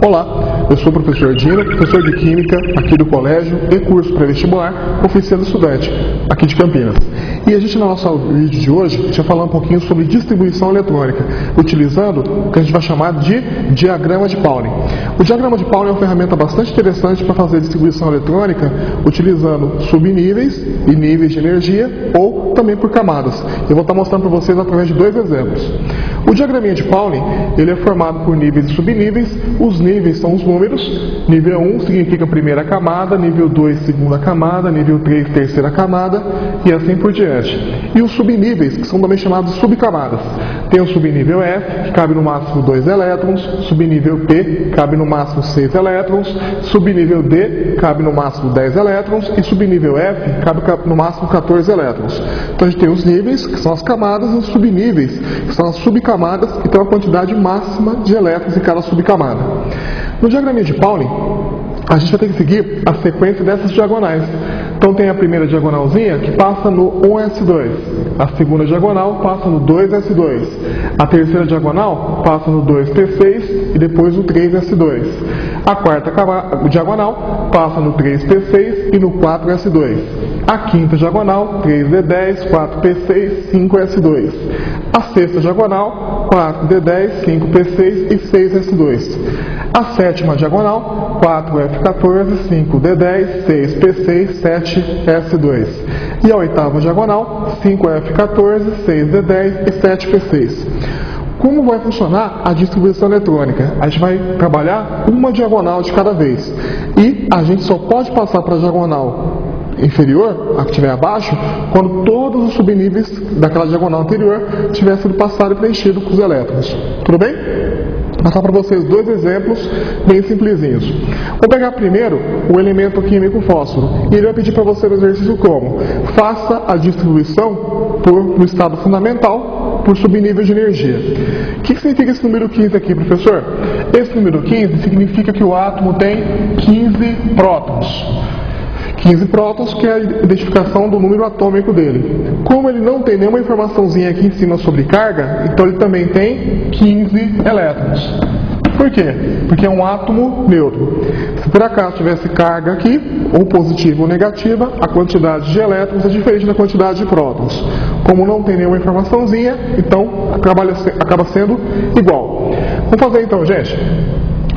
Olá, eu sou o professor Dino, professor de Química aqui do colégio e curso pré-vestibular Oficina do Estudante, aqui de Campinas. E a gente, no nosso vídeo de hoje, vai falar um pouquinho sobre distribuição eletrônica, utilizando o que a gente vai chamar de diagrama de Pauling. O diagrama de Pauling é uma ferramenta bastante interessante para fazer distribuição eletrônica, utilizando subníveis e níveis de energia, ou também por camadas. Eu vou estar mostrando para vocês através de dois exemplos. O diagraminha de Pauling, ele é formado por níveis e subníveis. Os níveis são os números. Nível 1 significa primeira camada, nível 2 segunda camada, nível 3 terceira camada e assim por diante. E os subníveis, que são também chamados subcamadas. Tem o subnível F, que cabe no máximo 2 elétrons, subnível P, cabe no máximo 6 elétrons, subnível D, cabe no máximo 10 elétrons e subnível F, cabe no máximo 14 elétrons. Então a gente tem os níveis, que são as camadas, e os subníveis, que são as subcamadas, que tem uma quantidade máxima de elétrons em cada subcamada. No diagraminha de Pauling, a gente vai ter que seguir a sequência dessas diagonais. Então tem a primeira diagonalzinha que passa no 1s2, a segunda diagonal passa no 2s2, a terceira diagonal passa no 2p6 e depois no 3s2. A quarta diagonal passa no 3p6 e no 4s2. A quinta diagonal, 3d10, 4p6, 5s2. A sexta diagonal, 4d10, 5p6 e 6s2. A sétima diagonal, 4f14, 5d10, 6p6, 7s2. E a oitava diagonal, 5f14, 6d10 e 7p6. Como vai funcionar a distribuição eletrônica? A gente vai trabalhar uma diagonal de cada vez. E a gente só pode passar para a diagonal inferior, a que estiver abaixo, quando todos os subníveis daquela diagonal anterior tiverem sido passado e preenchido com os elétrons. Tudo bem? Vou passar para vocês dois exemplos bem simplesinhos. Vou pegar primeiro o elemento químico fósforo e ele vai pedir para você o exercício como: faça a distribuição no estado fundamental por subnível de energia. O que significa esse número 15 aqui, professor? Esse número 15 significa que o átomo tem 15 prótons. 15 prótons, que é a identificação do número atômico dele. Como ele não tem nenhuma informaçãozinha aqui em cima sobre carga, então ele também tem 15 elétrons. Por quê? Porque é um átomo neutro. Se por acaso tivesse carga aqui, ou positiva ou negativa, a quantidade de elétrons é diferente da quantidade de prótons. Como não tem nenhuma informaçãozinha, então acaba sendo igual. Vamos fazer então, gente.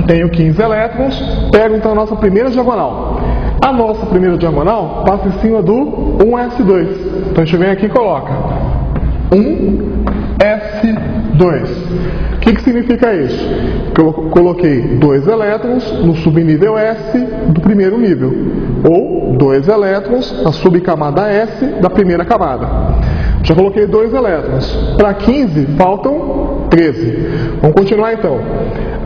Tenho 15 elétrons, pego então a nossa primeira diagonal. A nossa primeira diagonal passa em cima do 1s2. Então a gente vem aqui e coloca 1s2. O que significa isso? Que eu coloquei 2 elétrons no subnível S do primeiro nível, ou 2 elétrons na subcamada S da primeira camada. Já coloquei 2 elétrons. Para 15 faltam 13. Vamos continuar então.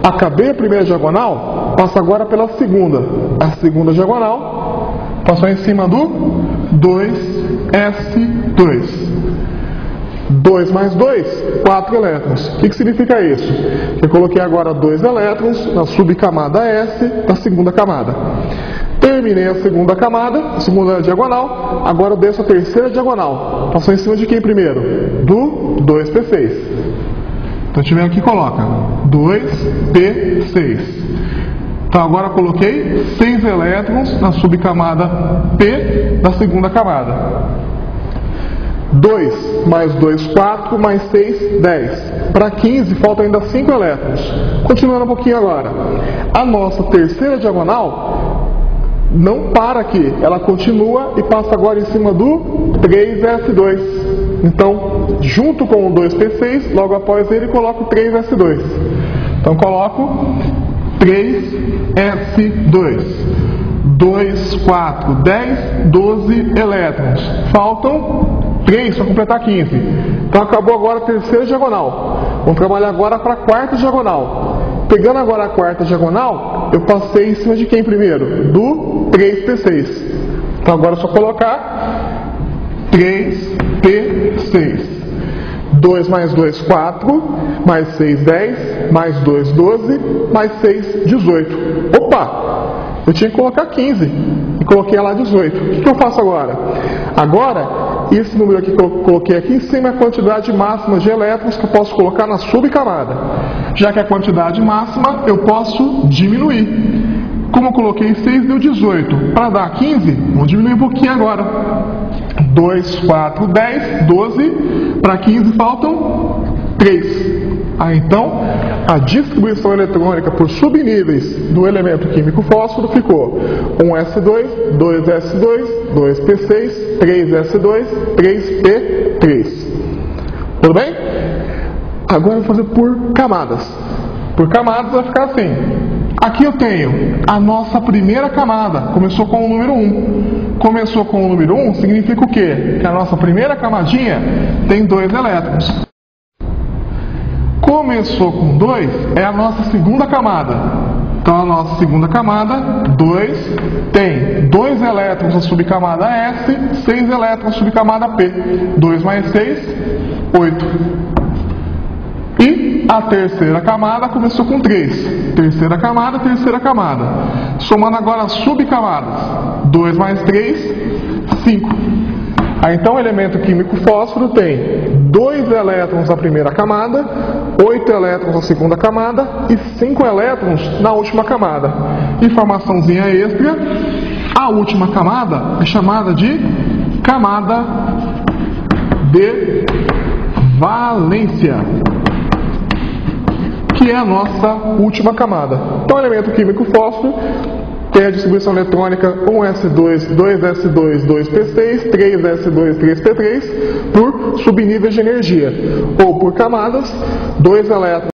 Acabei a primeira diagonal, passo agora pela segunda. A segunda diagonal passou em cima do 2s2. 2 mais 2, 4 elétrons. O que significa isso? Eu coloquei agora 2 elétrons na subcamada S da segunda camada. Terminei a segunda camada, a segunda diagonal, agora eu desço a terceira diagonal. Passou em cima de quem primeiro? Do 2p6. Então a gente vem aqui e coloca 2p6. Então agora eu coloquei 6 elétrons na subcamada P da segunda camada. 2 mais 2, 4, mais 6, 10. Para 15 falta ainda 5 elétrons. Continuando um pouquinho agora. A nossa terceira diagonal não para aqui. Ela continua e passa agora em cima do 3s2. Então, junto com o 2p6, logo após ele, coloco 3s2. Então coloco 3s2. 2, 4, 10, 12 elétrons. Faltam 3 para completar 15. Então acabou agora a terceira diagonal. Vamos trabalhar agora para a quarta diagonal. Pegando agora a quarta diagonal, eu passei em cima de quem primeiro? Do 3p6. Então agora é só colocar 3p6. 2 mais 2, 4, mais 6, 10, mais 2, 12, mais 6, 18. Opa! Eu tinha que colocar 15 e coloquei lá 18. O que eu faço agora? Agora E esse número aqui que eu coloquei aqui em cima é a quantidade máxima de elétrons que eu posso colocar na subcamada. Já que a quantidade máxima eu posso diminuir. Como eu coloquei 6, deu 18. Para dar 15, vamos diminuir um pouquinho agora. 2, 4, 10, 12. Para 15 faltam 3. Então, a distribuição eletrônica por subníveis do elemento químico fósforo ficou 1s2, 2s2, 2p6, 3s2, 3p3. Tudo bem? Agora eu vou fazer por camadas. Por camadas vai ficar assim. Aqui eu tenho a nossa primeira camada, começou com o número 1. Começou com o número 1 significa o quê? Que a nossa primeira camadinha tem 2 elétrons. Começou com 2 é a nossa segunda camada. Então a nossa segunda camada, 2, tem 2 elétrons na subcamada S, 6 elétrons na subcamada P. 2 mais 6, 8. E a terceira camada começou com 3. Terceira camada, terceira camada. Somando agora as subcamadas. 2 mais 3, 5. Então o elemento químico fósforo tem 2 elétrons na primeira camada, 8 elétrons na segunda camada e 5 elétrons na última camada. Informaçãozinha extra, a última camada é chamada de camada de valência, que é a nossa última camada. Então o elemento químico fósforo tem a distribuição eletrônica 1s2, 2s2, 2p6, 3s2, 3p3 por subníveis de energia, ou por camadas, 2 elétrons